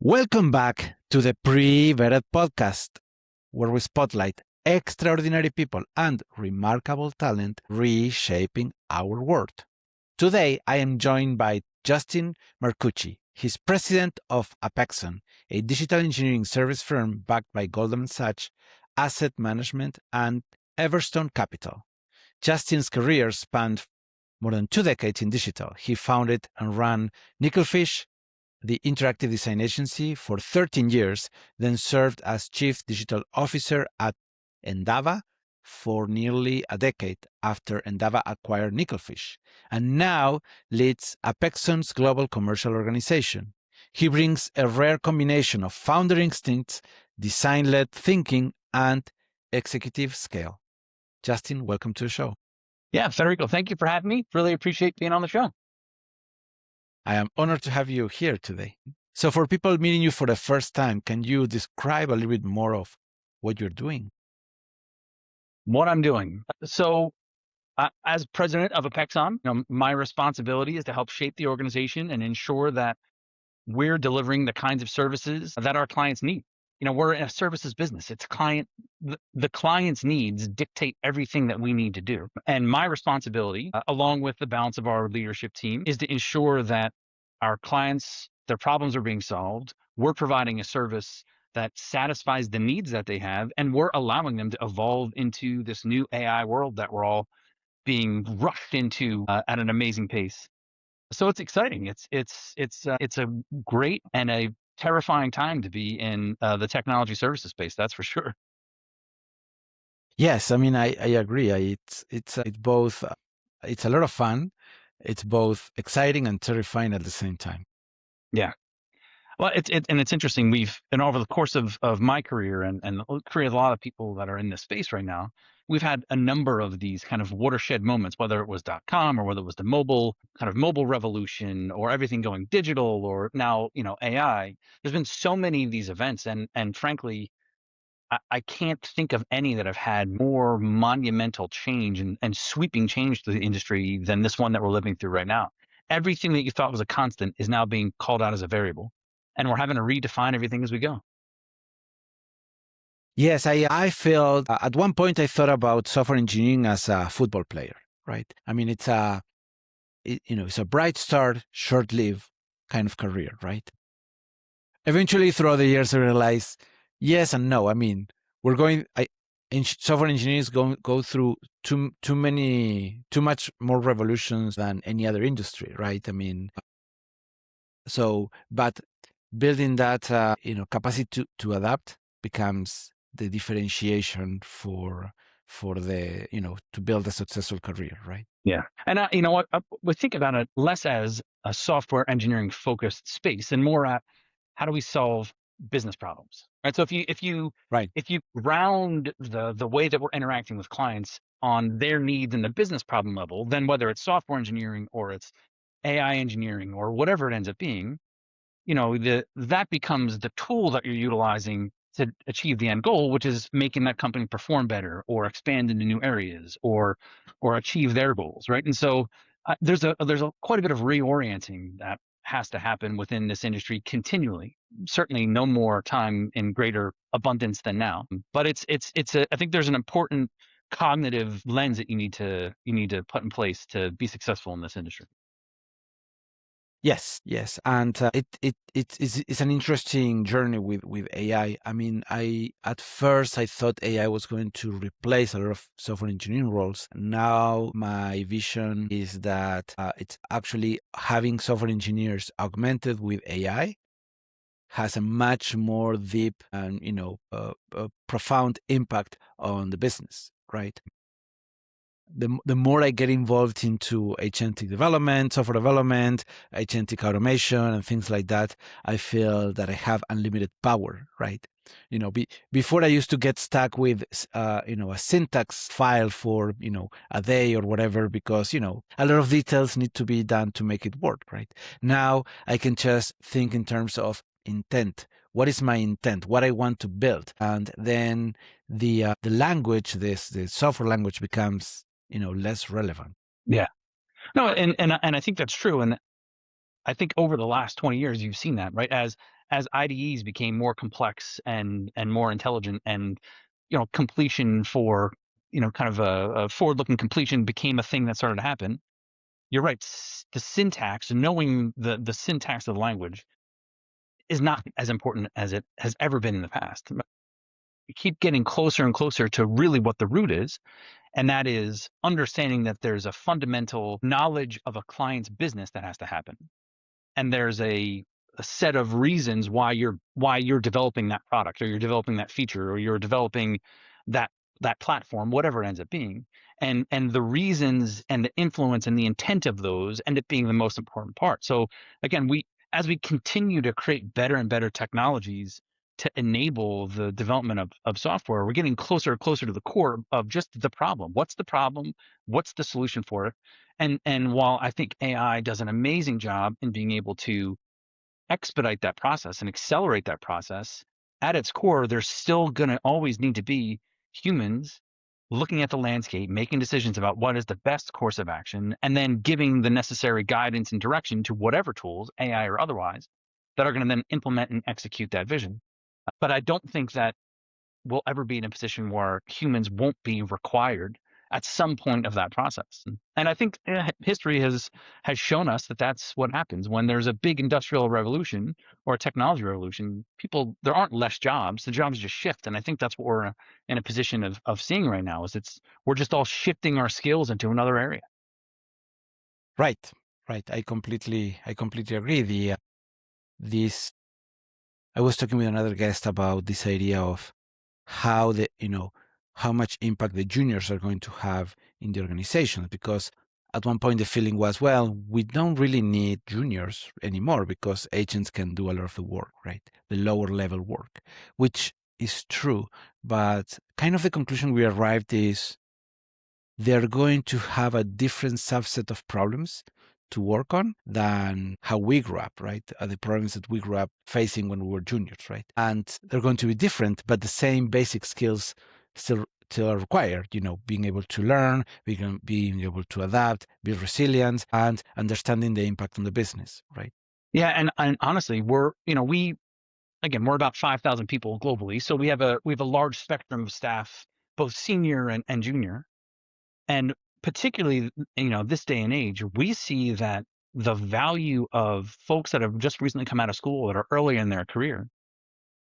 Welcome back to the PreVetted Podcast, where we spotlight extraordinary people and remarkable talent reshaping our world. Today, I am joined by Justin Marcucci. He's president of Apexon, a digital engineering service firm backed by Goldman Sachs Asset Management and Everstone Capital. Justin's career spanned more than 2 decades in digital. He founded and ran Nickelfish, the interactive design agency, for 13 years, then served as chief digital officer at Endava for nearly a decade after Endava acquired Nickelfish, and now leads Apexon's global commercial organization. He brings a rare combination of founder instincts, design-led thinking, and executive scale. Justin, welcome to the show. Yeah, Federico, thank you for having me. Really appreciate being on the show. I am honored to have you here today. So for people meeting you for the first time, can you describe a little bit more of what you're doing? What I'm doing. So as president of Apexon, my responsibility is to help shape the organization and ensure that we're delivering the kinds of services that our clients need. We're in a services business. It's the client's needs dictate everything that we need to do. And my responsibility, along with the balance of our leadership team, is to ensure that our clients, their problems are being solved. We're providing a service that satisfies the needs that they have, and we're allowing them to evolve into this new AI world that we're all being rushed into at an amazing pace. So it's exciting. It's a great and a terrifying time to be in the technology services space. That's for sure. Yes, I mean, I agree. It's both. It's a lot of fun. It's both exciting and terrifying at the same time. Yeah. Well, it's interesting. And over the course of my career and the career of a lot of people that are in this space right now, we've had a number of these kind of watershed moments, whether it was .com or whether it was the mobile revolution or everything going digital or now, AI. There's been so many of these events, and frankly, I can't think of any that have had more monumental change and sweeping change to the industry than this one that we're living through right now. Everything that you thought was a constant is now being called out as a variable, and we're having to redefine everything as we go. Yes, I felt at one point I thought about software engineering as a football player, right? I mean, it's a bright start, short-lived kind of career, right? Eventually, throughout the years, I realized yes and no. I mean, software engineers go through too much more revolutions than any other industry, right? I mean, but building that capacity to adapt becomes the differentiation for the to build a successful career, right? Yeah, and you know what, we think about it less as a software engineering focused space and more at how do we solve business problems, right? So if you ground the way that we're interacting with clients on their needs and the business problem level, then whether it's software engineering or it's AI engineering or whatever it ends up being, that becomes the tool that you're utilizing to achieve the end goal, which is making that company perform better or expand into new areas or achieve their goals, right? And so there's quite a bit of reorienting that has to happen within this industry continually. Certainly no more time in greater abundance than now, but I think there's an important cognitive lens that you need to put in place to be successful in this industry. Yes, and it's an interesting journey with AI. I mean, at first I thought AI was going to replace a lot of software engineering roles. Now my vision is that it's actually having software engineers augmented with AI has a much more deep and profound impact on the business, right? The more I get involved into agentic development, software development, agentic automation, and things like that, I feel that I have unlimited power, right? Before I used to get stuck with, a syntax file for, a day or whatever, because, a lot of details need to be done to make it work, right? Now I can just think in terms of intent. What is my intent? What I want to build, and then the language, the software language becomes less relevant. Yeah. No, and I think that's true. And I think over the last 20 years, you've seen that, right? As as IDEs became more complex and more intelligent, and completion for kind of a forward-looking completion became a thing that started to happen. You're right. The syntax, knowing the syntax of the language, is not as important as it has ever been in the past. We keep getting closer and closer to really what the root is, and that is understanding that there's a fundamental knowledge of a client's business that has to happen. And there's a set of reasons why you're developing that product, or you're developing that feature, or you're developing that platform, whatever it ends up being. And the reasons and the influence and the intent of those end up being the most important part. So again, as we continue to create better and better technologies to enable the development of software, we're getting closer and closer to the core of just the problem. What's the problem? What's the solution for it? And while I think AI does an amazing job in being able to expedite that process and accelerate that process, at its core, there's still going to always need to be humans looking at the landscape, making decisions about what is the best course of action, and then giving the necessary guidance and direction to whatever tools, AI or otherwise, that are going to then implement and execute that vision. But I don't think that we'll ever be in a position where humans won't be required at some point of that process. And I think history has shown us that that's what happens when there's a big industrial revolution or a technology revolution. There aren't less jobs, the jobs just shift. And I think that's what we're in a position of seeing right now, is we're just all shifting our skills into another area. Right. I completely agree. I was talking with another guest about this idea of how how much impact the juniors are going to have in the organization, because at one point the feeling was, well, we don't really need juniors anymore because agents can do a lot of the work, right? The lower level work, which is true. But kind of the conclusion we arrived is they're going to have a different subset of problems to work on than how we grew up, right? The problems that we grew up facing when we were juniors, right? And they're going to be different, but the same basic skills still are required, being able to learn, being able to adapt, be resilient, and understanding the impact on the business, right? Yeah, and honestly, we're about 5,000 people globally, so we have a large spectrum of staff, both senior and junior. And particularly, this day and age, we see that the value of folks that have just recently come out of school, that are early in their career,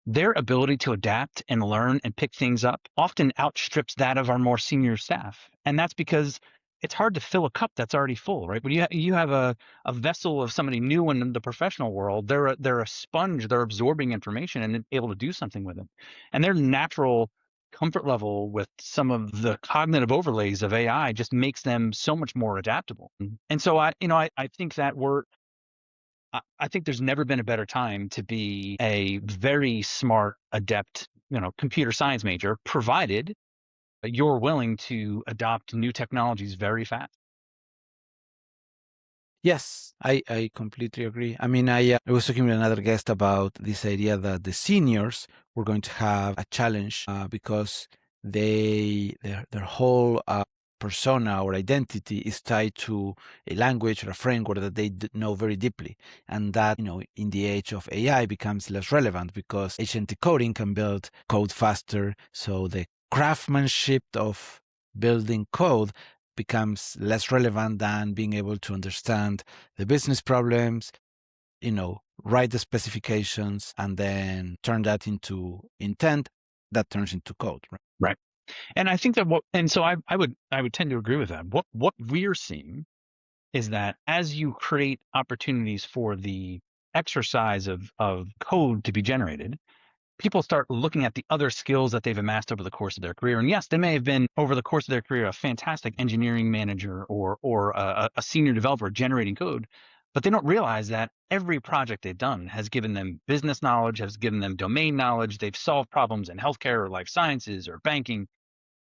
their ability to adapt and learn and pick things up often outstrips that of our more senior staff. And that's because it's hard to fill a cup that's already full, right? When you have a vessel of somebody new in the professional world, they're a sponge, they're absorbing information and able to do something with it. And their natural comfort level with some of the cognitive overlays of AI just makes them so much more adaptable. And so I think that I think there's never been a better time to be a very smart, adept, computer science major, provided you're willing to adopt new technologies very fast. Yes, I completely agree. I mean, I was talking with another guest about this idea that the seniors were going to have a challenge because their whole persona or identity is tied to a language or a framework that they know very deeply, and that in the age of AI becomes less relevant because agentic coding can build code faster. So the craftsmanship of building code becomes less relevant than being able to understand the business problems, write the specifications, and then turn that into intent that turns into code. Right. And I think that I would tend to agree with that. What we're seeing is that as you create opportunities for the exercise of code to be generated, people start looking at the other skills that they've amassed over the course of their career. And yes, they may have been over the course of their career a fantastic engineering manager or a senior developer generating code, but they don't realize that every project they've done has given them business knowledge, has given them domain knowledge. They've solved problems in healthcare or life sciences or banking.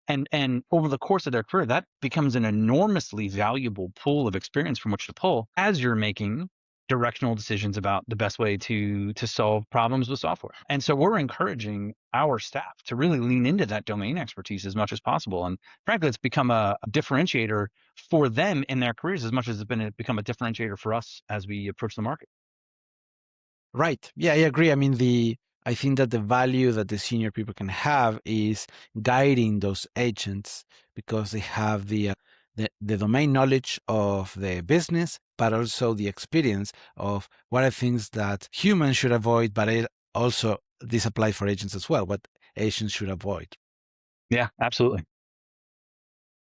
And over the course of their career, that becomes an enormously valuable pool of experience from which to pull as you're making directional decisions about the best way to solve problems with software. And so we're encouraging our staff to really lean into that domain expertise as much as possible. And frankly, it's become a differentiator for them in their careers as much as it's become a differentiator for us as we approach the market. Right. Yeah, I agree. I mean, I think that the value that the senior people can have is guiding those agents because they have the domain knowledge of the business, but also the experience of what are things that humans should avoid, but it also this applies for agents as well, what agents should avoid. Yeah, absolutely.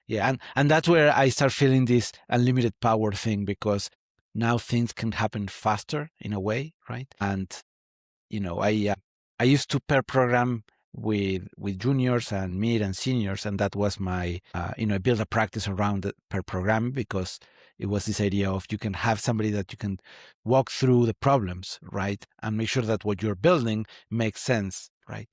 Yeah, and that's where I start feeling this unlimited power thing because now things can happen faster in a way, right? And I used to pair program with juniors and mid and seniors, and that was my I built a practice around the pair programming because it was this idea of you can have somebody that you can walk through the problems, right, and make sure that what you're building makes sense, right.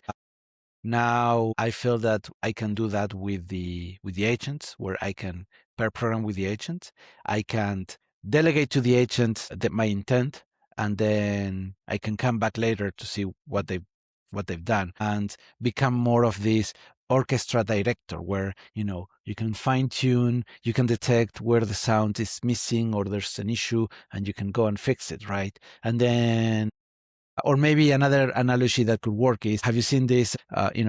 Now I feel that I can do that with the agents, where I can pair program with the agents. I can delegate to the agents my intent, and then I can come back later to see what they've done and become more of this orchestra director, where you can fine tune, you can detect where the sound is missing or there's an issue, and you can go and fix it, right? And then or maybe another analogy that could work is, have you seen this,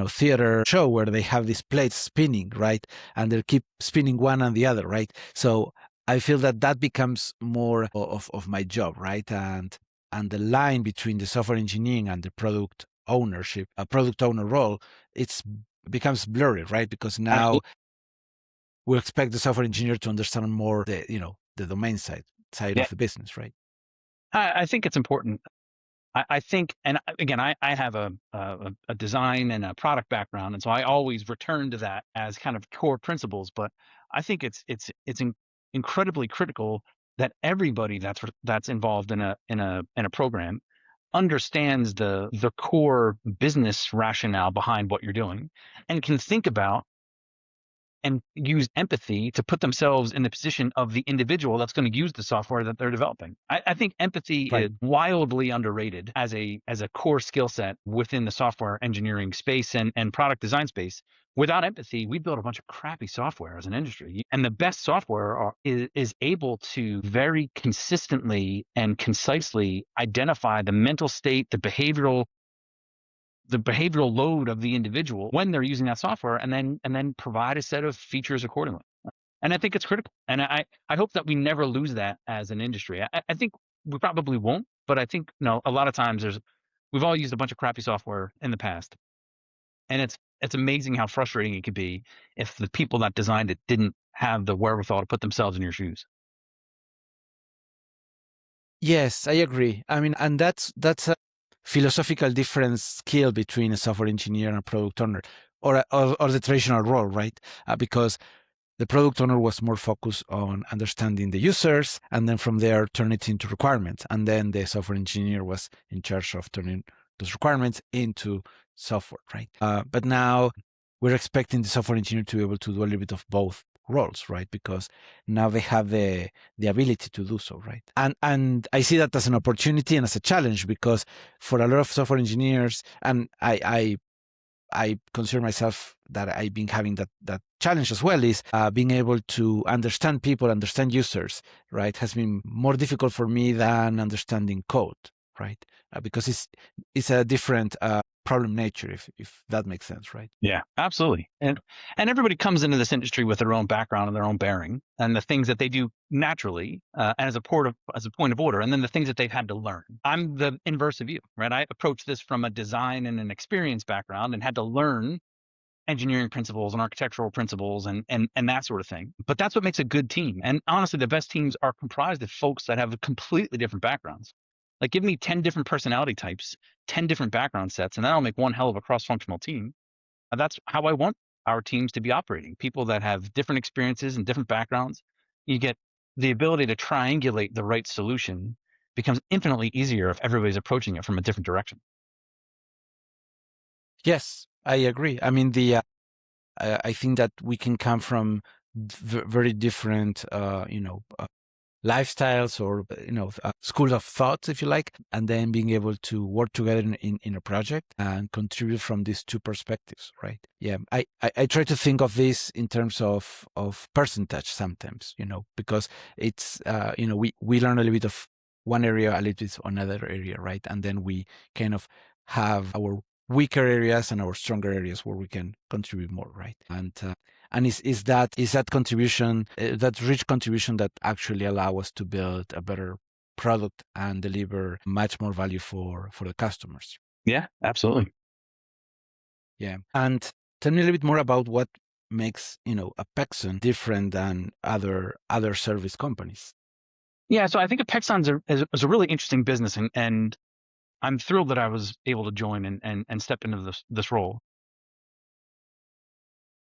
theater show where they have these plates spinning, right? And they keep spinning one and the other, right? So I feel that becomes more of my job, right? And the line between the software engineering and the product ownership, a product owner role, it becomes blurry, right? Because now we expect the software engineer to understand more the domain side Yeah. of the business, right? I think it's important. I think, and again, I have a design and a product background, and so I always return to that as kind of core principles. But I think it's incredibly critical that everybody that's involved in a program understands the core business rationale behind what you're doing, and can think about and use empathy to put themselves in the position of the individual that's going to use the software that they're developing. I think empathy Right. is wildly underrated as a core skill set within the software engineering space and product design space. Without empathy, we build a bunch of crappy software as an industry. And the best software is able to very consistently and concisely identify the mental state, the behavioral load of the individual when they're using that software, and then provide a set of features accordingly. And I think it's critical. And I hope that we never lose that as an industry. I think we probably won't, but I think a lot of times we've all used a bunch of crappy software in the past, and it's amazing how frustrating it could be if the people that designed it didn't have the wherewithal to put themselves in your shoes. Yes, I agree. I mean, and that's a philosophical difference skill between a software engineer and a product owner, or the traditional role, right? Because the product owner was more focused on understanding the users, and then from there turn it into requirements, and then the software engineer was in charge of turning those requirements into software, right? But now we're expecting the software engineer to be able to do a little bit of both roles, right? Because now they have the ability to do so, right? And I see that as an opportunity and as a challenge, because for a lot of software engineers, and I consider myself that I've been having that challenge as well, is being able to understand people, understand users, right? Has been more difficult for me than understanding code, right? Because it's a different problem nature, if that makes sense, right? Yeah, absolutely. And everybody comes into this industry with their own background and their own bearing, and the things that they do naturally, and as a point of order, and then the things that they've had to learn. I'm the inverse of you, right? I approach this from a design and an experience background, and had to learn engineering principles and architectural principles and that sort of thing. But that's what makes a good team. And honestly, the best teams are comprised of folks that have completely different backgrounds. Like, give me 10 different personality types, 10 different background sets, and that'll make one hell of a cross-functional team. And that's how I want our teams to be operating. People that have different experiences and different backgrounds. You get the ability to triangulate the right solution becomes infinitely easier if everybody's approaching it from a different direction. Yes, I agree. I mean, I think that we can come from very different, lifestyles, or schools of thoughts, if you like, and then being able to work together in a project and contribute from these two perspectives, right? Yeah, I try to think of this in terms of percentage sometimes, because it's we learn a little bit of one area, a little bit on another area, right? And then we kind of have our weaker areas and our stronger areas where we can contribute more, right? And is that contribution, that rich contribution, that actually allow us to build a better product and deliver much more value for the customers. Yeah, absolutely. Yeah. And tell me a little bit more about what makes, Apexon different than other service companies. Yeah, so I think Apexon is a really interesting business, and I'm thrilled that I was able to join and step into this role.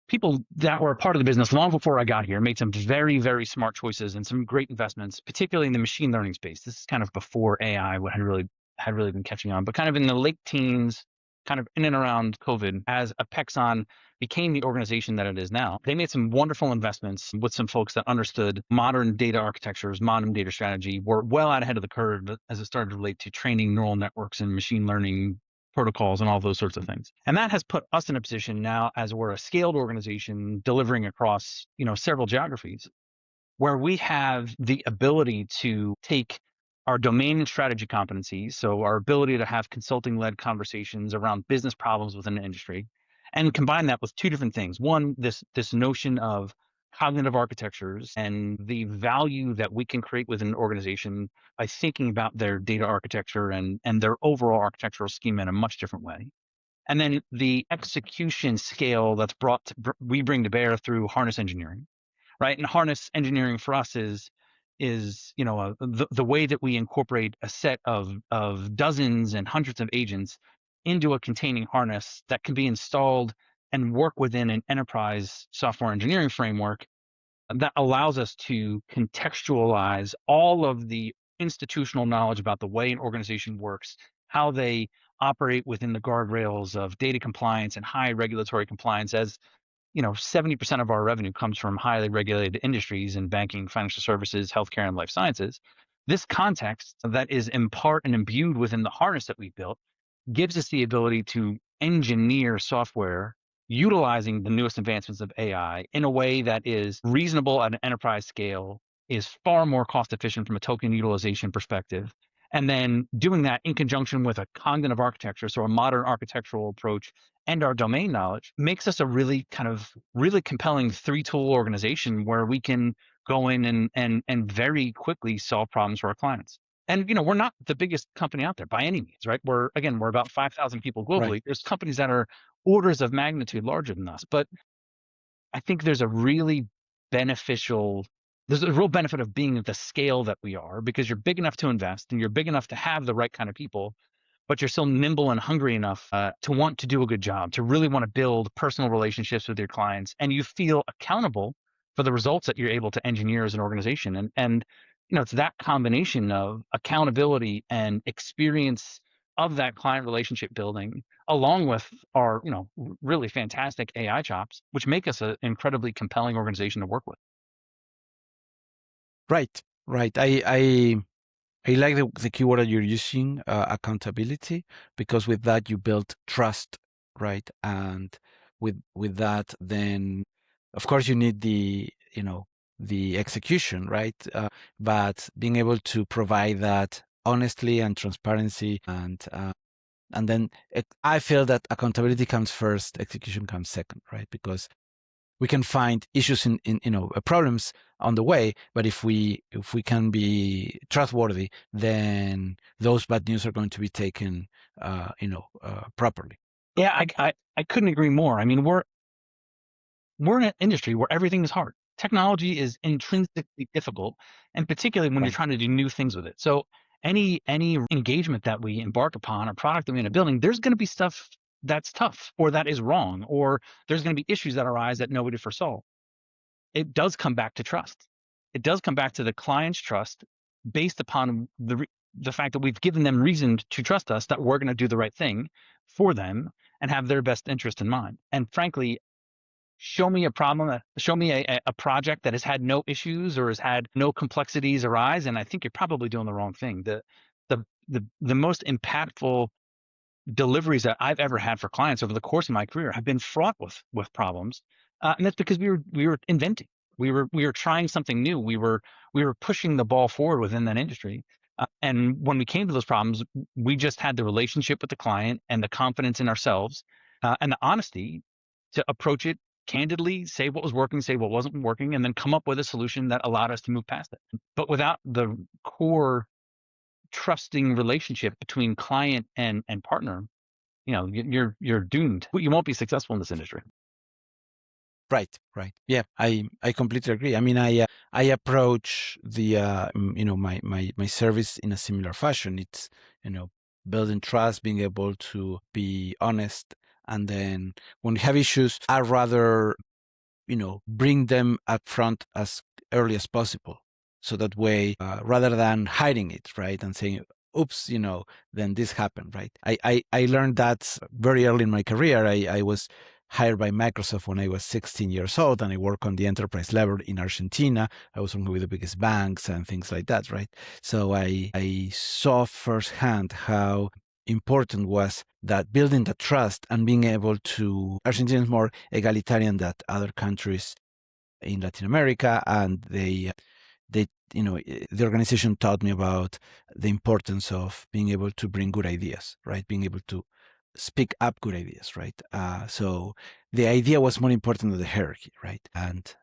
People that were a part of the business long before I got here made some very, very smart choices and some great investments, particularly in the machine learning space. This is kind of before AI had really been catching on, but kind of in the late teens, kind of in and around COVID, as Apexon became the organization that it is now. They made some wonderful investments with some folks that understood modern data architectures, modern data strategy, were well out ahead of the curve as it started to relate to training neural networks and machine learning protocols and all those sorts of things. And that has put us in a position now, as we're a scaled organization delivering across, several geographies, where we have the ability to take our domain and strategy competencies, so our ability to have consulting-led conversations around business problems within the industry, and combine that with two different things. One, this notion of cognitive architectures and the value that we can create within an organization by thinking about their data architecture and their overall architectural schema in a much different way. And then the execution scale that's we bring to bear through harness engineering, right? And harness engineering for us is the way that we incorporate a set of dozens and hundreds of agents into a containing harness that can be installed and work within an enterprise software engineering framework that allows us to contextualize all of the institutional knowledge about the way an organization works, how they operate within the guardrails of data compliance and high regulatory compliance. As 70% of our revenue comes from highly regulated industries in banking, financial services, healthcare, and life sciences. This context that is in part and imbued within the harness that we built gives us the ability to engineer software utilizing the newest advancements of AI in a way that is reasonable at an enterprise scale, is far more cost efficient from a token utilization perspective. And then doing that in conjunction with a cognitive architecture, so a modern architectural approach, and our domain knowledge makes us a really compelling 3-tool organization where we can go in and very quickly solve problems for our clients. And we're not the biggest company out there by any means, right? We're about 5,000 people globally. Right. There's companies that are orders of magnitude larger than us, but I think there's a real benefit of being at the scale that we are, because you're big enough to invest and you're big enough to have the right kind of people, but you're still nimble and hungry enough to want to do a good job, to really want to build personal relationships with your clients, and you feel accountable for the results that you're able to engineer as an organization. And it's that combination of accountability and experience of that client relationship building, along with our really fantastic AI chops, which make us an incredibly compelling organization to work with. Right. I like the keyword that you're using, accountability, because with that you build trust, right? And with that, then of course you need the execution, right? But being able to provide that honestly and transparency, and then I feel that accountability comes first, execution comes second, right? Because we can find issues in problems on the way, but if we can be trustworthy, then those bad news are going to be taken properly. Yeah, I couldn't agree more. I mean, we're in an industry where everything is hard. Technology is intrinsically difficult, and particularly when you're trying to do new things with it. So any engagement that we embark upon, or product that we're in a building, there's going to be stuff that's tough, or that is wrong, or there's going to be issues that arise that nobody foresaw. It does come back to trust. It does come back to the client's trust, based upon the fact that we've given them reason to trust us, that we're going to do the right thing for them and have their best interest in mind. And frankly, show me a problem, show me a project that has had no issues or has had no complexities arise, and I think you're probably doing the wrong thing. The most impactful deliveries that I've ever had for clients over the course of my career have been fraught with problems, and that's because we were inventing, we were trying something new, we were pushing the ball forward within that industry, And when we came to those problems, we just had the relationship with the client and the confidence in ourselves and the honesty to approach it candidly, say what was working, say what wasn't working, and then come up with a solution that allowed us to move past it. But without the core trusting relationship between client and partner, you're doomed. You won't be successful in this industry. Right. Yeah, I completely agree. I mean, I approach the my service in a similar fashion. It's building trust, being able to be honest, and then when we have issues, I rather bring them up front as early as possible, so that way, rather than hiding it, right, and saying, "Oops," then this happened, right? I learned that very early in my career. I was hired by Microsoft when I was 16 years old, and I work on the enterprise level in Argentina. I was working with the biggest banks and things like that, right? So I saw firsthand how important was that building the trust and being able to. Argentina is more egalitarian than other countries in Latin America, and the organization taught me about the importance of being able to bring good ideas, right? Being able to speak up good ideas, right? So the idea was more important than the hierarchy, right? And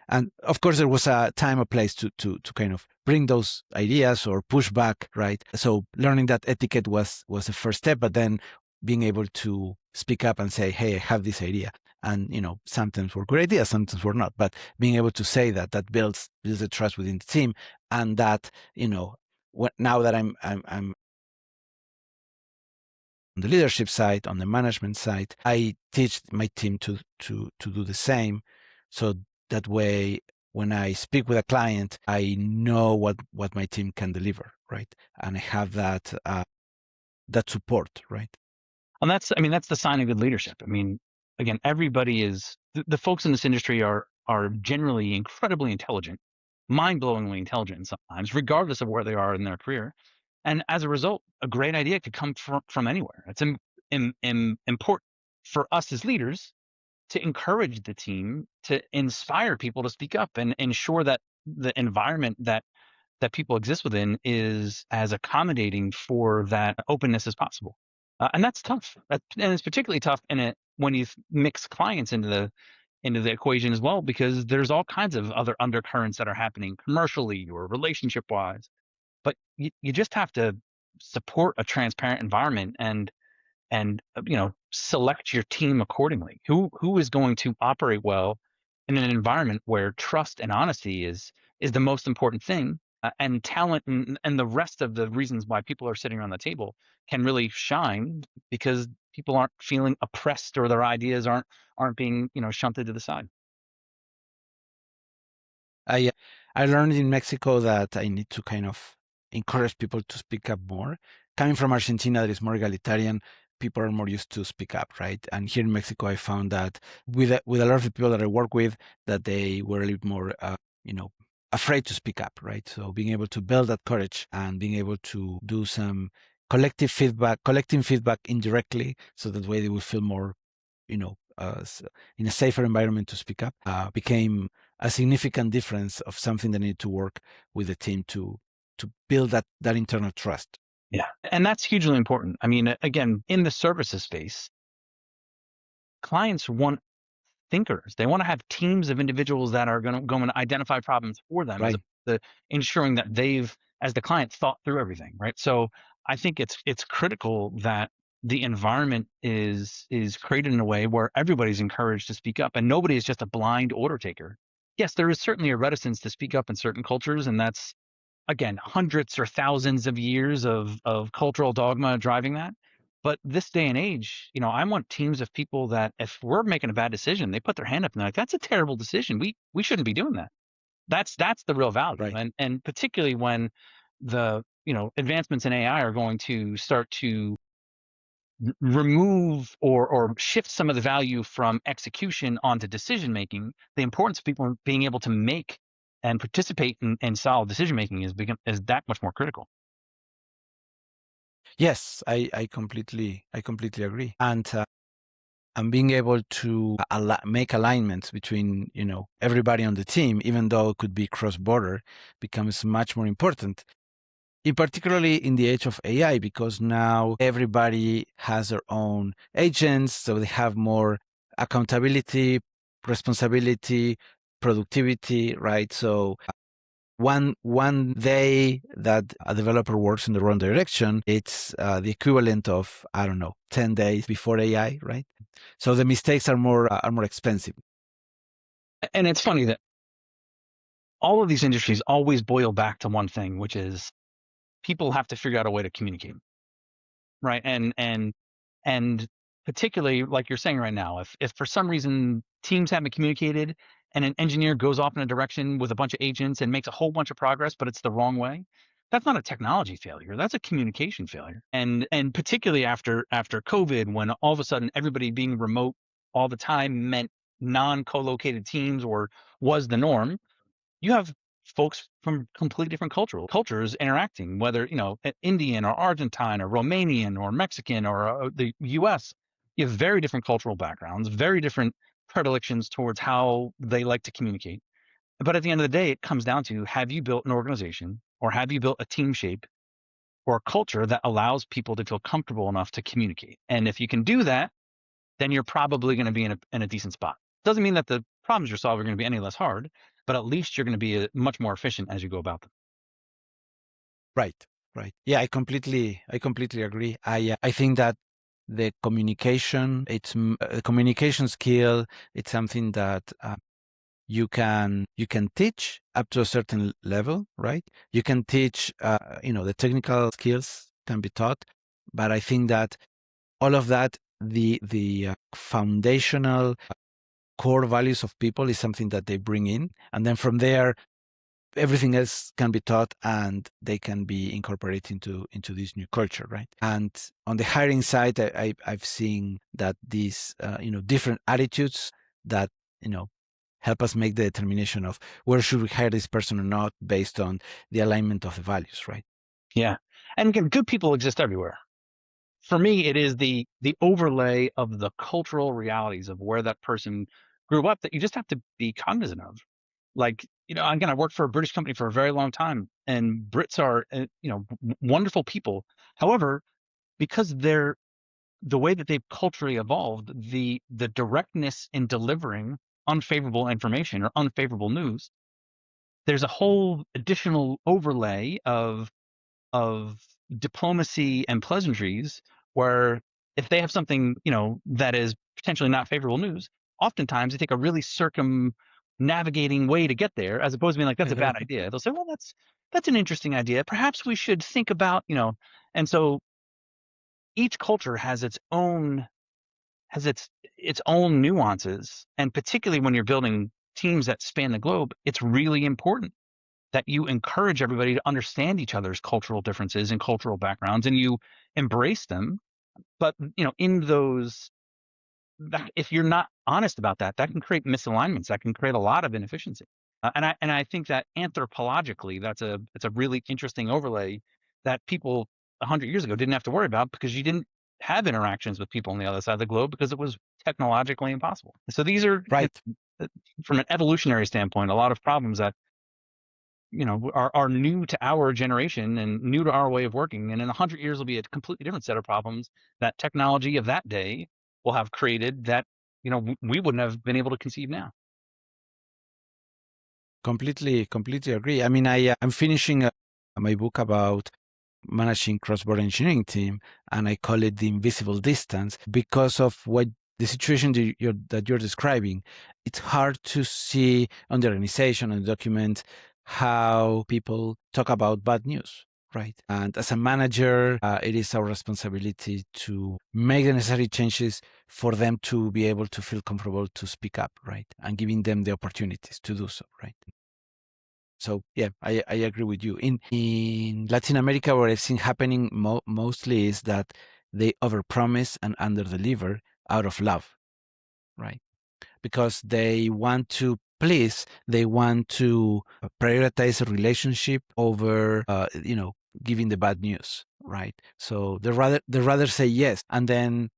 and of course there was a time, a place to kind of bring those ideas or push back, right? So learning that etiquette was the first step, but then being able to speak up and say, "Hey, I have this idea," and sometimes were good ideas, sometimes were not, but being able to say that builds the trust within the team, and that now that I'm on the leadership side, on the management side, I teach my team to do the same, so that way when I speak with a client, I know what my team can deliver, right? And I have that support, right? And that's the sign of good leadership. I mean, again, everybody is the folks in this industry are generally incredibly intelligent, mind-blowingly intelligent sometimes, regardless of where they are in their career. And as a result, a great idea could come from anywhere. It's important for us as leaders to encourage the team, to inspire people to speak up and ensure that the environment that people exist within is as accommodating for that openness as possible. And that's tough. And it's particularly tough when you mix clients into the equation as well, because there's all kinds of other undercurrents that are happening commercially or relationship wise. But you just have to support a transparent environment and select your team accordingly. Who is going to operate well in an environment where trust and honesty is the most important thing, and talent and the rest of the reasons why people are sitting around the table can really shine because people aren't feeling oppressed or their ideas aren't being shunted to the side. I learned in Mexico that I need to kind of encourage people to speak up more. Coming from Argentina, that is more egalitarian, people are more used to speak up, right? And here in Mexico, I found that with a lot of the people that I work with, that they were a little more, afraid to speak up, right? So being able to build that courage and being able to do some collecting feedback indirectly, so that way they will feel more, in a safer environment to speak up, became a significant difference of something that needed to work with the team to build that internal trust. Yeah, and that's hugely important. I mean, again, in the services space, clients want thinkers. They want to have teams of individuals that are going to go and identify problems for them, as Right. ensuring that they've, as the client, thought through everything, right? So I think it's critical that the environment is created in a way where everybody's encouraged to speak up and nobody is just a blind order taker. Yes, there is certainly a reticence to speak up in certain cultures, and that's, again, hundreds or thousands of years of cultural dogma driving that. But this day and age, I want teams of people that if we're making a bad decision, they put their hand up and they're like, "That's a terrible decision. We shouldn't be doing that." That's the real value. Right. And particularly when the advancements in AI are going to start to remove or shift some of the value from execution onto decision making, the importance of people being able to make and participate in solid decision making is that much more critical. Yes, I completely agree. And being able to make alignments between everybody on the team, even though it could be cross border, becomes much more important. particularly in the age of AI, because now everybody has their own agents, so they have more accountability, responsibility, productivity, right? So one day that a developer works in the wrong direction, it's the equivalent of, I don't know, 10 days before AI, right? So the mistakes are more expensive. And it's funny that all of these industries always boil back to one thing, which is people have to figure out a way to communicate, right? And particularly like you're saying right now, if for some reason teams haven't communicated and an engineer goes off in a direction with a bunch of agents and makes a whole bunch of progress, but it's the wrong way, that's not a technology failure. That's a communication failure. And particularly after COVID, when all of a sudden everybody being remote all the time meant non-co-located teams or was the norm, you have folks from completely different cultures interacting, whether, Indian or Argentine or Romanian or Mexican or the US. You have very different cultural backgrounds, very different predilections towards how they like to communicate. But at the end of the day, it comes down to, have you built an organization or have you built a team shape or a culture that allows people to feel comfortable enough to communicate? And if you can do that, then you're probably going to be in a decent spot. Doesn't mean that the problems you're solving are going to be any less hard, but at least you're going to be much more efficient as you go about them. Right. Yeah, I completely agree. I think that the communication, it's a communication skill. It's something that you can teach up to a certain level, right? You can teach, the technical skills can be taught, but I think that all of that, the foundational core values of people is something that they bring in, and then from there, everything else can be taught and they can be incorporated into this new culture, right? And on the hiring side, I've seen that these different attitudes that help us make the determination of where should we hire this person or not based on the alignment of the values, right? Yeah, and again, good people exist everywhere. For me, it is the overlay of the cultural realities of where that person grew up that you just have to be cognizant of. Like, again, I worked for a British company for a very long time, and Brits are, wonderful people. However, because they're the way that they've culturally evolved, the directness in delivering unfavorable information or unfavorable news, there's a whole additional overlay of diplomacy and pleasantries where if they have something, that is potentially not favorable news, oftentimes they take a really circumnavigating way to get there, as opposed to being like, that's a bad idea. They'll say, well, that's an interesting idea. Perhaps we should think about, and so each culture has its own nuances. And particularly when you're building teams that span the globe, it's really important that you encourage everybody to understand each other's cultural differences and cultural backgrounds, and you embrace them. But in those, if you're not honest about that, that can create misalignments. That can create a lot of inefficiency. And I think that anthropologically, it's a really interesting overlay that people 100 years ago didn't have to worry about, because you didn't have interactions with people on the other side of the globe because it was technologically impossible. So these are, right, from an evolutionary standpoint, a lot of problems that are new to our generation and new to our way of working. And in 100 years will be a completely different set of problems that technology of that day will have created that, we wouldn't have been able to conceive now. Completely agree. I mean, I'm finishing my book about managing cross-border engineering team, and I call it the invisible distance because of what the situation that you're describing. It's hard to see on the organization and the document how people talk about bad news, right? And as a manager, it is our responsibility to make the necessary changes for them to be able to feel comfortable to speak up, right? And giving them the opportunities to do so, right? So yeah, I agree with you. In Latin America, what I've seen happening mostly is that they overpromise and underdeliver out of love, right? Because they want to please, they want to prioritize a relationship over, giving the bad news, right? So they rather say yes, and then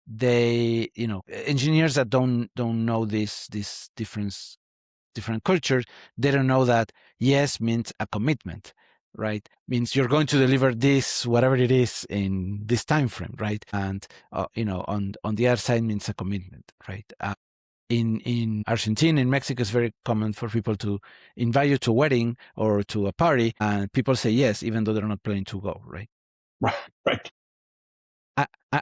they, engineers that don't know this different cultures, they don't know that yes means a commitment. right, means you're going to deliver this, whatever it is, in this time frame, right? And on the other side means a commitment, right? In Argentina, in Mexico, it's very common for people to invite you to a wedding or to a party, and people say yes, even though they're not planning to go, right? Right.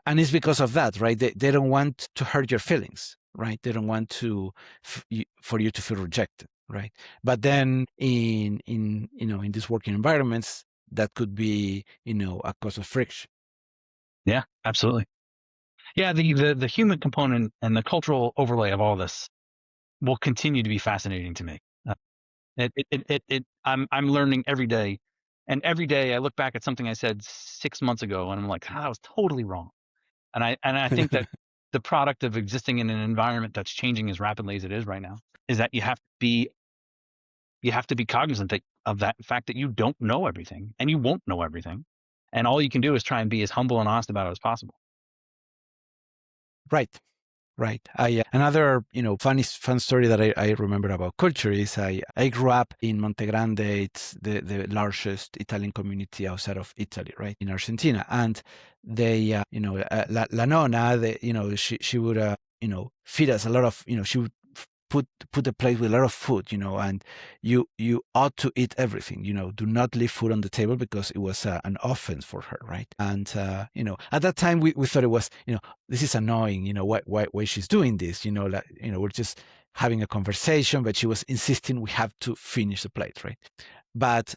And it's because of that, right? They don't want to hurt your feelings, right? They don't want for you to feel rejected, right? But then in these working environments, that could be a cause of friction. Yeah, absolutely. Yeah, the human component and the cultural overlay of all this will continue to be fascinating to me. I'm learning every day, and every day I look back at something I said 6 months ago, and I'm like, I was totally wrong. And I think that the product of existing in an environment that's changing as rapidly as it is right now is that you have to be cognizant of that fact that you don't know everything, and you won't know everything, and all you can do is try and be as humble and honest about it as possible. Right. Right. Another fun story that I remember about culture is I grew up in Monte Grande. It's the largest Italian community outside of Italy, right, in Argentina. And they la nonna, she would feed us a lot of, she would put a plate with a lot of food, and you ought to eat everything, do not leave food on the table, because it was an offense for her, right? And at that time we thought it was, this is annoying, why she's doing this, we're just having a conversation, but she was insisting we have to finish the plate, right? But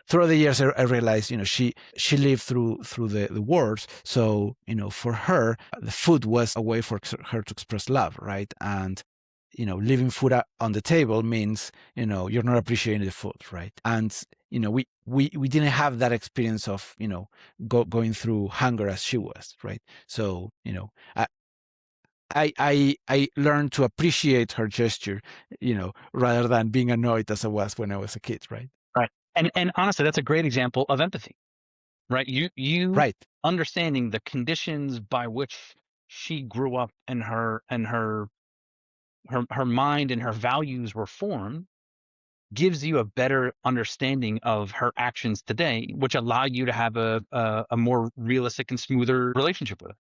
throughout the years, I realized, she lived through the wars. So, for her, the food was a way for her to express love, right? And leaving food on the table means, you're not appreciating the food, right? And, we didn't have that experience of, going through hunger as she was, right? So, I learned to appreciate her gesture, rather than being annoyed as I was when I was a kid, right? Right. And honestly, that's a great example of empathy, right? You Right. understanding the conditions by which she grew up, and her mind and her values were formed, gives you a better understanding of her actions today, which allow you to have a more realistic and smoother relationship with her.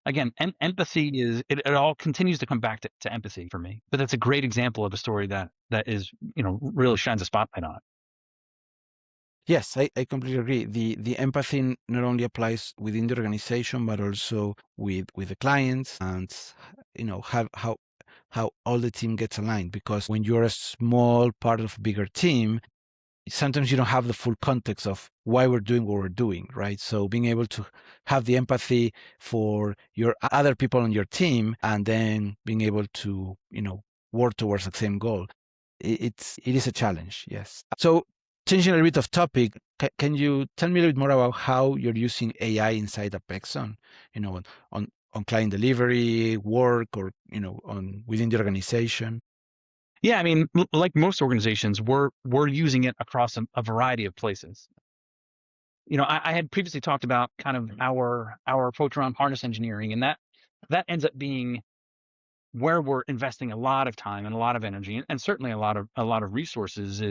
Again, empathy is it all continues to come back to empathy for me. But that's a great example of a story that is, really shines a spotlight on it. Yes, I completely agree. The empathy not only applies within the organization, but also with the clients, and how all the team gets aligned. Because when you're a small part of a bigger team, sometimes you don't have the full context of why we're doing what we're doing, right? So being able to have the empathy for your other people on your team, and then being able to work towards the same goal, it is a challenge. Yes. So changing a little bit of topic, can you tell me a little bit more about how you're using AI inside Apexon, on client delivery, work, or on within the organization? Yeah, I mean, like most organizations, we're using it across a variety of places. I had previously talked about kind of our approach around harness engineering, and that ends up being where we're investing a lot of time and a lot of energy, and certainly a lot of resources.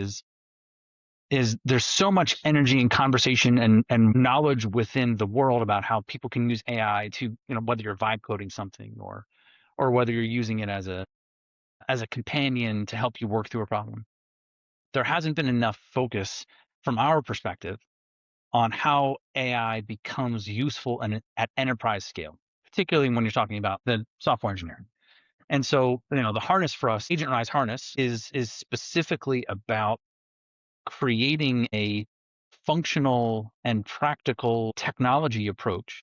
Is there's so much energy and conversation and knowledge within the world about how people can use AI to, whether you're vibe coding something, or whether you're using it as a companion to help you work through a problem. There hasn't been enough focus from our perspective on how AI becomes useful at enterprise scale, particularly when you're talking about the software engineering. And so, the harness for us, Agent Rise Harness, is specifically about creating a functional and practical technology approach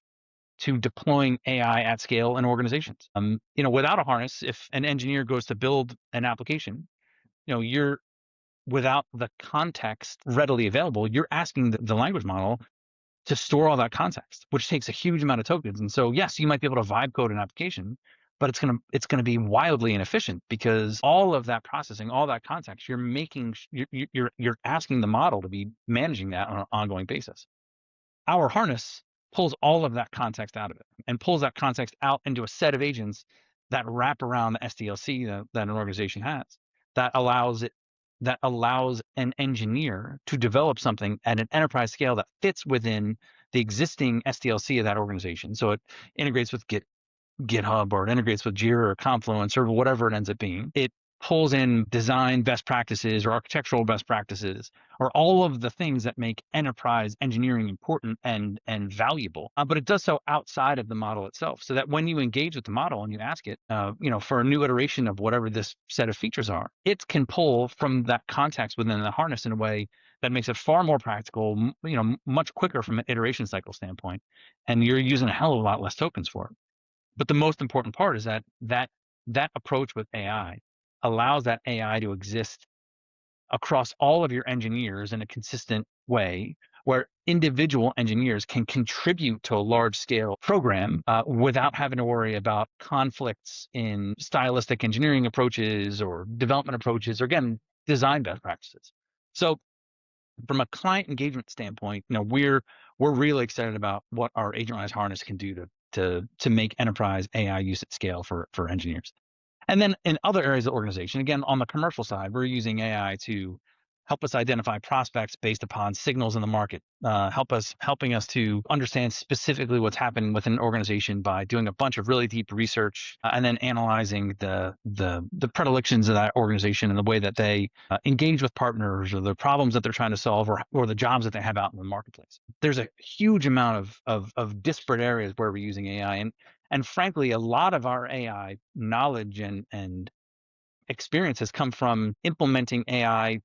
to deploying AI at scale in organizations. Without a harness, if an engineer goes to build an application, you're without the context readily available, you're asking the language model to store all that context, which takes a huge amount of tokens. And so, yes, you might be able to vibe code an application, but it's gonna be wildly inefficient, because all of that processing, all that context, you're asking the model to be managing that on an ongoing basis. Our harness pulls all of that context out of it, and pulls that context out into a set of agents that wrap around the SDLC that an organization has, that allows that allows an engineer to develop something at an enterprise scale that fits within the existing SDLC of that organization. So it integrates with GitHub, or it integrates with Jira or Confluence or whatever it ends up being. It pulls in design best practices or architectural best practices, or all of the things that make enterprise engineering important and valuable. But it does so outside of the model itself, so that when you engage with the model and you ask it, for a new iteration of whatever this set of features are, it can pull from that context within the harness in a way that makes it far more practical, much quicker from an iteration cycle standpoint, and you're using a hell of a lot less tokens for it. But the most important part is that approach with AI allows that AI to exist across all of your engineers in a consistent way, where individual engineers can contribute to a large scale program without having to worry about conflicts in stylistic engineering approaches or development approaches, or again, design best practices. So from a client engagement standpoint, we're really excited about what our agent-wise harness can do to make enterprise AI use at scale for engineers. And then in other areas of the organization, again, on the commercial side, we're using AI to help us identify prospects based upon signals in the market, helping us to understand specifically what's happening within an organization by doing a bunch of really deep research, and then analyzing the predilections of that organization and the way that they engage with partners, or the problems that they're trying to solve, or the jobs that they have out in the marketplace. There's a huge amount of disparate areas where we're using AI, and frankly, a lot of our AI knowledge and experience has come from implementing AI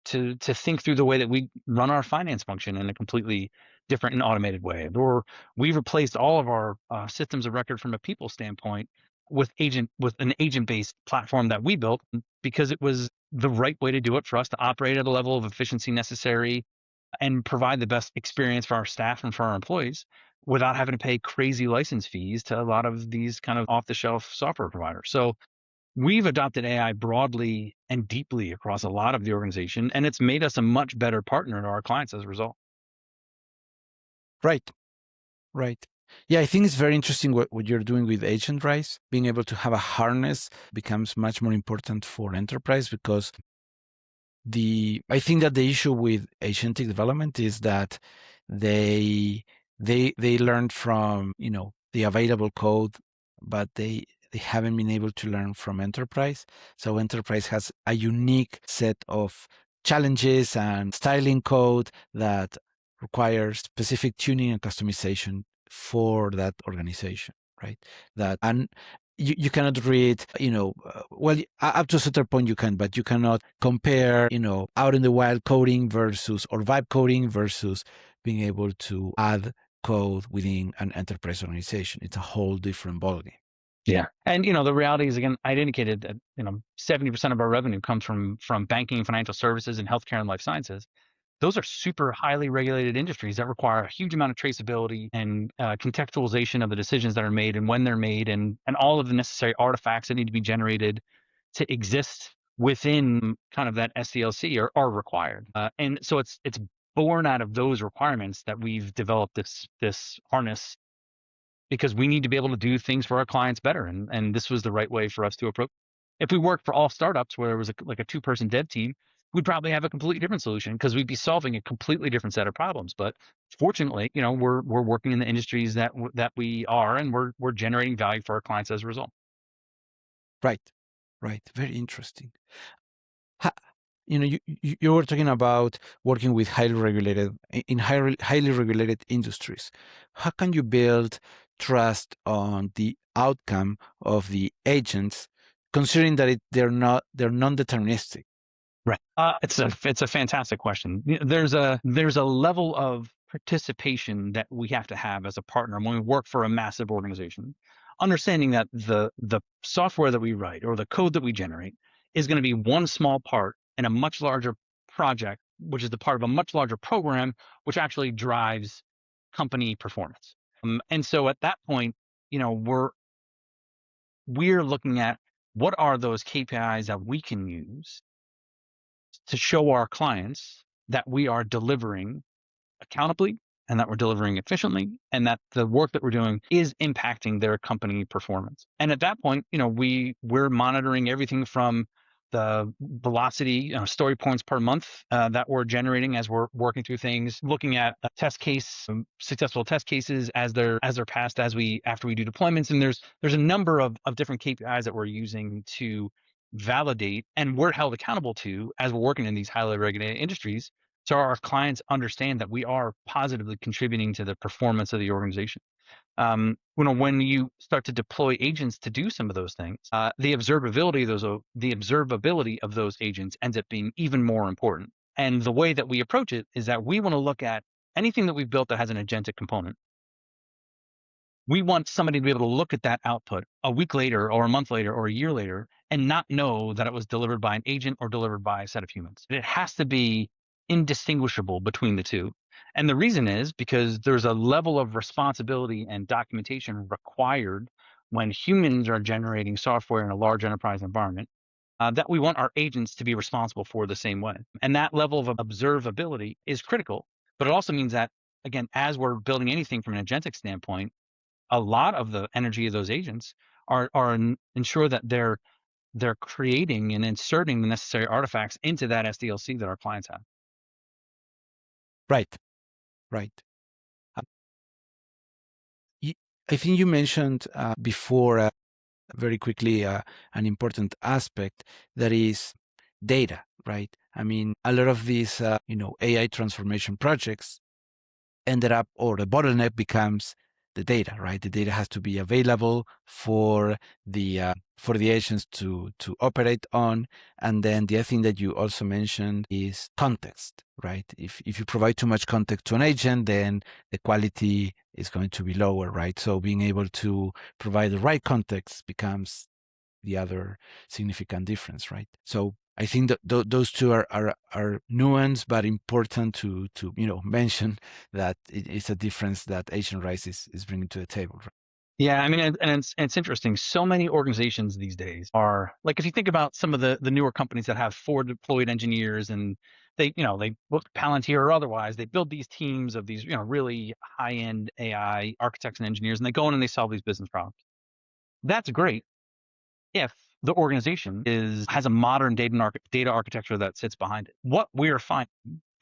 to think through the way that we run our finance function in a completely different and automated way. Or we've replaced all of our systems of record from a people standpoint with an agent-based platform that we built, because it was the right way to do it for us to operate at a level of efficiency necessary and provide the best experience for our staff and for our employees, without having to pay crazy license fees to a lot of these kind of off-the-shelf software providers. So we've adopted AI broadly and deeply across a lot of the organization, and it's made us a much better partner to our clients as a result. Right. Yeah, I think it's very interesting what you're doing with Agent Rise. Being able to have a harness becomes much more important for enterprise, because I think that the issue with agentic development is that they learned from the available code, but they haven't been able to learn from enterprise. So enterprise has a unique set of challenges and styling code that requires specific tuning and customization for that organization, right? And you cannot read, well, up to a certain point you can, but you cannot compare, out in the wild coding versus, or vibe coding versus being able to add code within an enterprise organization. It's a whole different ballgame. Yeah. And, the reality is, again, I'd indicated that, 70% of our revenue comes from banking and financial services and healthcare and life sciences. Those are super highly regulated industries that require a huge amount of traceability and contextualization of the decisions that are made and when they're made, and all of the necessary artifacts that need to be generated to exist within kind of that SDLC are required. And so it's born out of those requirements that we've developed this harness, because we need to be able to do things for our clients better. And this was the right way for us to approach. If we worked for all startups where there was like a 2-person dev team, we'd probably have a completely different solution, because we'd be solving a completely different set of problems. But fortunately, we're working in the industries that we are, and we're generating value for our clients as a result. Right. Very interesting. You were talking about working with highly regulated industries. How can you build trust on the outcome of the agents, considering that they're non-deterministic? Right. It's a fantastic question. There's a level of participation that we have to have as a partner when we work for a massive organization, understanding that the software that we write or the code that we generate is going to be one small part in a much larger project, which is the part of a much larger program, which actually drives company performance. And so at that point, we're looking at what are those KPIs that we can use to show our clients that we are delivering accountably, and that we're delivering efficiently, and that the work that we're doing is impacting their company performance. And at that point, we're monitoring everything from the velocity, story points per month that we're generating as we're working through things, looking at a test case, successful test cases as they're passed after we do deployments. And there's a number of different KPIs that we're using to validate, and we're held accountable to as we're working in these highly regulated industries, so our clients understand that we are positively contributing to the performance of the organization. When you start to deploy agents to do some of those things, the observability of those agents ends up being even more important. And the way that we approach it is that we want to look at anything that we've built that has an agentic component. We want somebody to be able to look at that output a week later or a month later or a year later and not know that it was delivered by an agent or delivered by a set of humans. It has to be indistinguishable between the two. And the reason is because there's a level of responsibility and documentation required when humans are generating software in a large enterprise environment that we want our agents to be responsible for the same way. And that level of observability is critical, but it also means that, again, as we're building anything from an agentic standpoint, a lot of the energy of those agents are ensure that they're creating and inserting the necessary artifacts into that SDLC that our clients have. Right. I think you mentioned before very quickly an important aspect that is data, right? I mean, a lot of these AI transformation projects ended up, or the bottleneck becomes the data, right? The data has to be available for the agents to operate on. And then the other thing that you also mentioned is context, right? If you provide too much context to an agent, then the quality is going to be lower, right? So being able to provide the right context becomes the other significant difference, right? So I think that those two are nuanced, but important to mention that it's a difference that Agent Rise is bringing to the table. Right? Yeah, I mean, and it's interesting. So many organizations these days are like, if you think about some of the newer companies that have forward deployed engineers, and they look Palantir or otherwise, they build these teams of these really high end AI architects and engineers, and they go in and they solve these business problems. That's great if the organization has a modern data architecture that sits behind it. What we are finding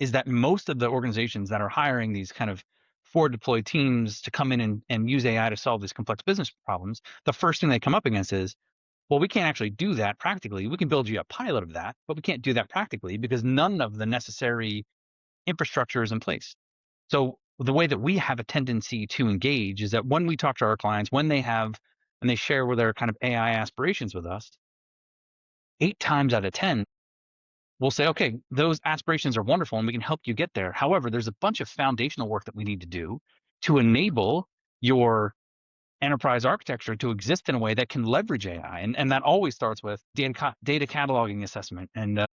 is that most of the organizations that are hiring these kind of forward deployed teams to come in and use AI to solve these complex business problems, the first thing they come up against is, well, we can't actually do that practically. We can build you a pilot of that, but we can't do that practically because none of the necessary infrastructure is in place. So the way that we have a tendency to engage is that when we talk to our clients, when they share with their kind of AI aspirations with us, 8 times out of 10, we'll say, okay, those aspirations are wonderful and we can help you get there. However, there's a bunch of foundational work that we need to do to enable your enterprise architecture to exist in a way that can leverage AI. And that always starts with data cataloging assessment and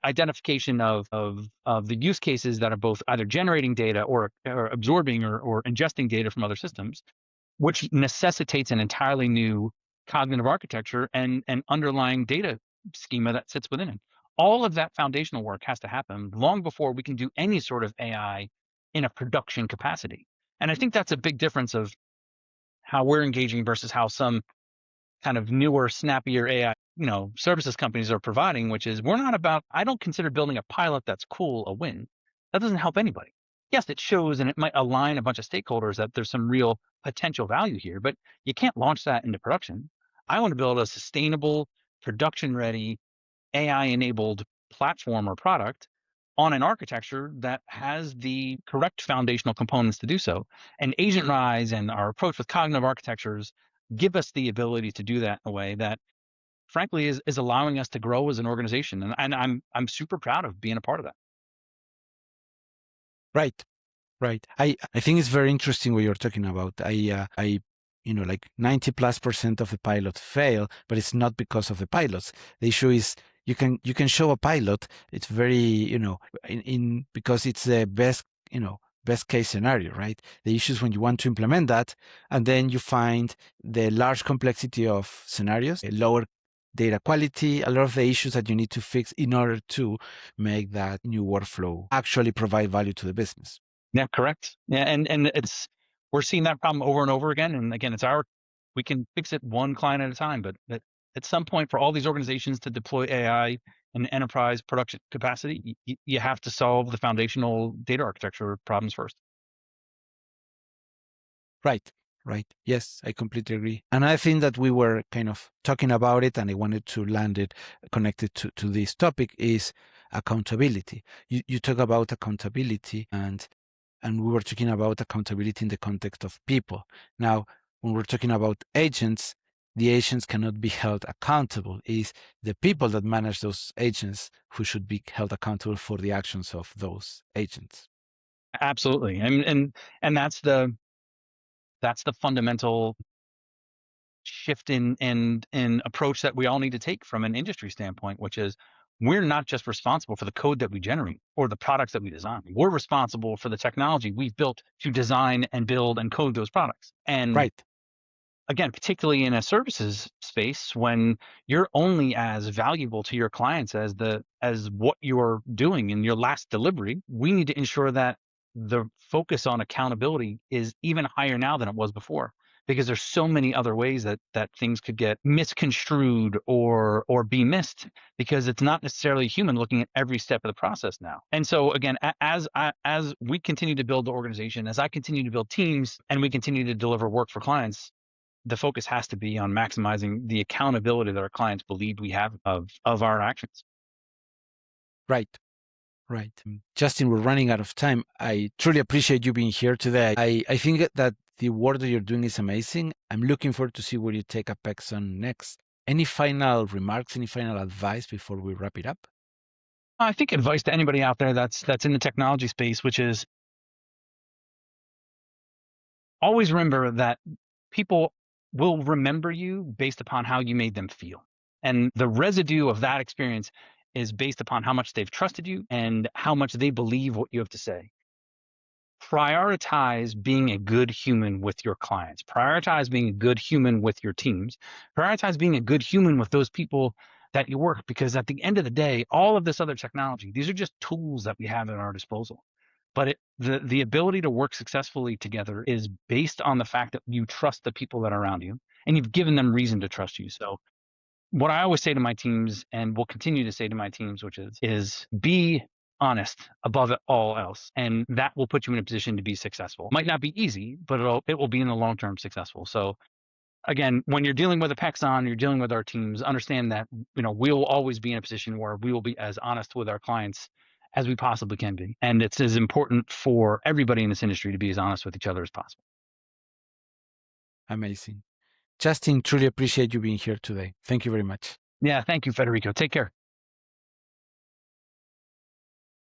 identification of the use cases that are both either generating data or absorbing or ingesting data from other systems, which necessitates an entirely new cognitive architecture and underlying data schema that sits within it. All of that foundational work has to happen long before we can do any sort of AI in a production capacity. And I think that's a big difference of how we're engaging versus how some kind of newer, snappier AI, services companies are providing, which is I don't consider building a pilot that's cool a win. That doesn't help anybody. Yes, it shows and it might align a bunch of stakeholders that there's some real potential value here, but you can't launch that into production. I want to build a sustainable, production-ready, AI-enabled platform or product on an architecture that has the correct foundational components to do so. And Agent Rise and our approach with cognitive architectures give us the ability to do that in a way that, frankly, is allowing us to grow as an organization. And I'm super proud of being a part of that. Right. I think it's very interesting what you're talking about. Like 90+% of the pilots fail, but it's not because of the pilots. The issue is you can show a pilot. It's very, because it's the best case scenario, right? The issue is when you want to implement that, and then you find the large complexity of scenarios, a lower data quality, a lot of the issues that you need to fix in order to make that new workflow actually provide value to the business. Yeah, correct. Yeah, and we're seeing that problem over and over again. And again, we can fix it one client at a time, but at some point, for all these organizations to deploy AI in enterprise production capacity, you have to solve the foundational data architecture problems first. Right. Right. Yes, I completely agree. And I think that we were kind of talking about it, and I wanted to land it connected to this topic is accountability. You talk about accountability, and we were talking about accountability in the context of people. Now, when we're talking about agents, the agents cannot be held accountable. It's the people that manage those agents who should be held accountable for the actions of those agents. Absolutely. And that's the fundamental shift in approach that we all need to take from an industry standpoint, which is we're not just responsible for the code that we generate or the products that we design. We're responsible for the technology we've built to design and build and code those products. And Right. again, particularly in a services space, when you're only as valuable to your clients as what you're doing in your last delivery, we need to ensure that the focus on accountability is even higher now than it was before, because there's so many other ways that things could get misconstrued or be missed, because it's not necessarily human looking at every step of the process now. And so again, as we continue to build the organization, as I continue to build teams, and we continue to deliver work for clients, the focus has to be on maximizing the accountability that our clients believe we have of our actions. Right. Right. Justin, we're running out of time. I truly appreciate you being here today. I think that the work that you're doing is amazing. I'm looking forward to see where you take Apexon next. Any final remarks, any final advice before we wrap it up? I think advice to anybody out there that's in the technology space, which is always remember that people will remember you based upon how you made them feel. And the residue of that experience is based upon how much they've trusted you and how much they believe what you have to say. Prioritize being a good human with your clients. Prioritize being a good human with your teams. Prioritize being a good human with those people that you work, because at the end of the day, all of this other technology, these are just tools that we have at our disposal. But the ability to work successfully together is based on the fact that you trust the people that are around you, and you've given them reason to trust you. So what I always say to my teams, and will continue to say to my teams, which is be honest above all else, and that will put you in a position to be successful. It might not be easy, but it will be in the long term successful. So again, when you're dealing with Apexon, you're dealing with our teams, understand that we'll always be in a position where we will be as honest with our clients as we possibly can be. And it's as important for everybody in this industry to be as honest with each other as possible. Amazing. Justin, truly appreciate you being here today. Thank you very much. Yeah, thank you, Federico. Take care.